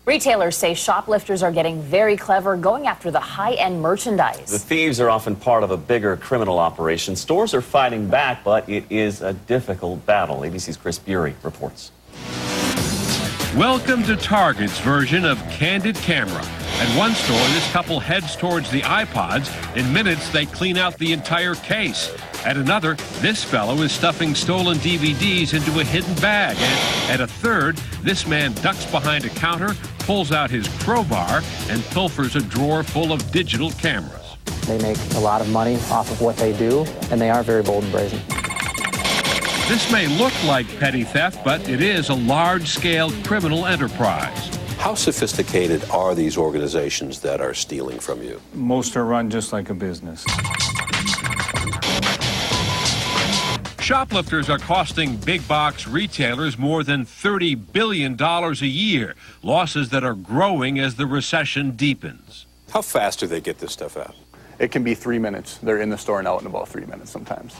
Retailers say shoplifters are getting very clever, going after the high-end merchandise. The thieves are often part of a bigger criminal operation. Stores are fighting back, but it is a difficult battle. ABC's Chris Bury reports. Welcome to Target's version of Candid Camera. At one store, this couple heads towards the iPods. In minutes, they clean out the entire case. At another, this fellow is stuffing stolen DVDs into a hidden bag. And at a third, this man ducks behind a counter, pulls out his crowbar, and pilfers a drawer full of digital cameras. They make a lot of money off of what they do, and they are very bold and brazen. This may look like petty theft, but it is a large-scale criminal enterprise. How sophisticated are these organizations that are stealing from you? Most are run just like a business. Shoplifters are costing big box retailers more than $30 billion a year, losses that are growing as the recession deepens. How fast do they get this stuff out? It can be 3 minutes. They're in the store and out in about 3 minutes sometimes.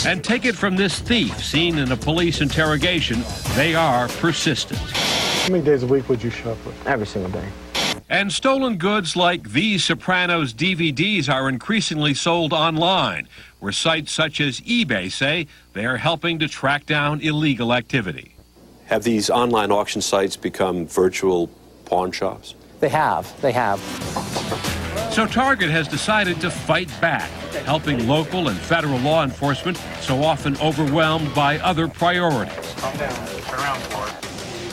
And take it from this thief seen in a police interrogation, they are persistent. How many days a week would you shop with? Every single day. And stolen goods like these Sopranos DVDs are increasingly sold online, where sites such as eBay say they are helping to track down illegal activity. Have these online auction sites become virtual pawn shops? They have. So Target has decided to fight back, helping local and federal law enforcement so often overwhelmed by other priorities. Calm down. Turn around for it.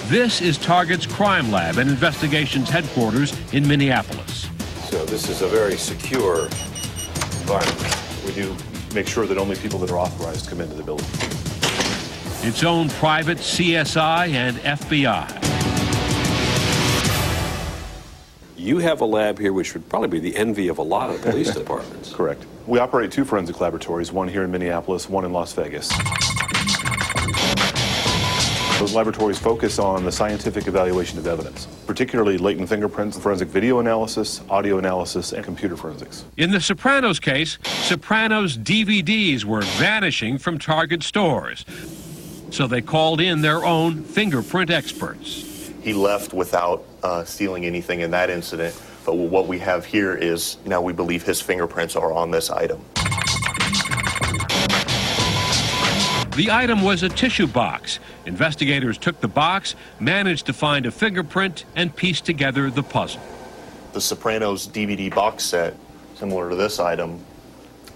This is Target's crime lab and investigations headquarters in Minneapolis. So this is a very secure environment. We do make sure that only people that are authorized come into the building. Its own private CSI and FBI. You have a lab here which would probably be the envy of a lot of police departments. Correct. We operate 2 forensic laboratories, one here in Minneapolis, one in Las Vegas. Those laboratories focus on the scientific evaluation of evidence, particularly latent fingerprints, forensic video analysis, audio analysis, and computer forensics. In the Sopranos case, Sopranos DVDs were vanishing from Target stores. So they called in their own fingerprint experts. He left without stealing anything in that incident, but what we have here is now we believe his fingerprints are on this item. The item was a tissue box. Investigators took the box, managed to find a fingerprint, and pieced together the puzzle. The Sopranos DVD box set, similar to this item,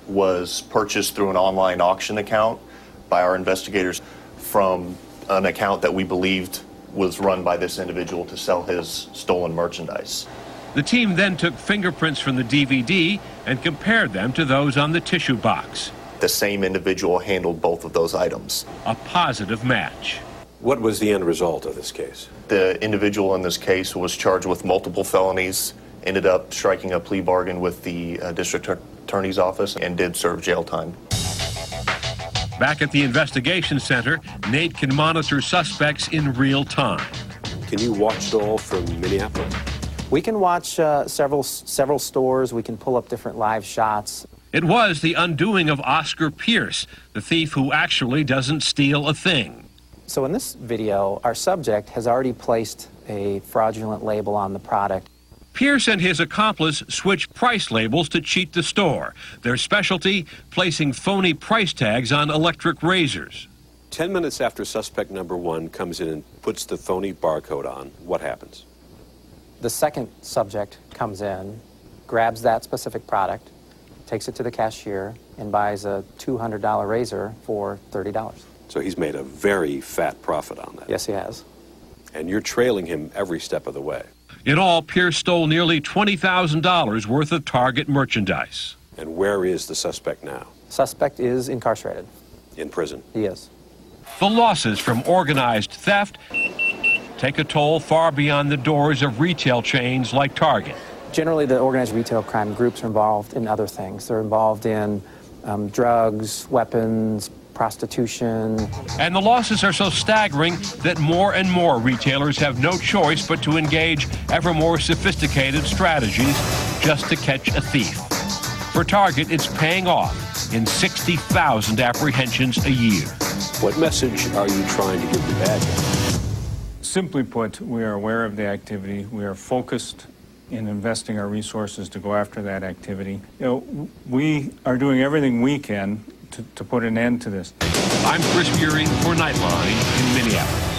was purchased through an online auction account by our investigators from an account that we believed was run by this individual to sell his stolen merchandise. The team then took fingerprints from the DVD and compared them to those on the tissue box. The same individual handled both of those items. A positive match. What was the end result of this case? The individual in this case was charged with multiple felonies, ended up striking a plea bargain with the district attorney's office, and did serve jail time. Back at the investigation center, Nate can monitor suspects in real time. Can you watch it all from Minneapolis? We can watch several stores. We can pull up different live shots. It was the undoing of Oscar Pierce, the thief who actually doesn't steal a thing. So in this video, our subject has already placed a fraudulent label on the product. Pierce and his accomplice switched price labels to cheat the store. Their specialty, placing phony price tags on electric razors. 10 minutes after suspect number 1 comes in and puts the phony barcode on, what happens? The second subject comes in, grabs that specific product, takes it to the cashier, and buys a $200 razor for $30. So he's made a very fat profit on that. Yes, he has. And you're trailing him every step of the way. In all, Pierce stole nearly $20,000 worth of Target merchandise. And where is the suspect now? Suspect is incarcerated. In prison? He is. The losses from organized theft take a toll far beyond the doors of retail chains like Target. Generally, the organized retail crime groups are involved in other things. They're involved in drugs, weapons, prostitution. And the losses are so staggering that more and more retailers have no choice but to engage ever more sophisticated strategies just to catch a thief. For Target, it's paying off in 60,000 apprehensions a year. What message are you trying to give the bad guys? Simply put, we are aware of the activity. We are focused in investing our resources to go after that activity. We are doing everything we can to put an end to this. I'm Chris Bury for Nightline in Minneapolis.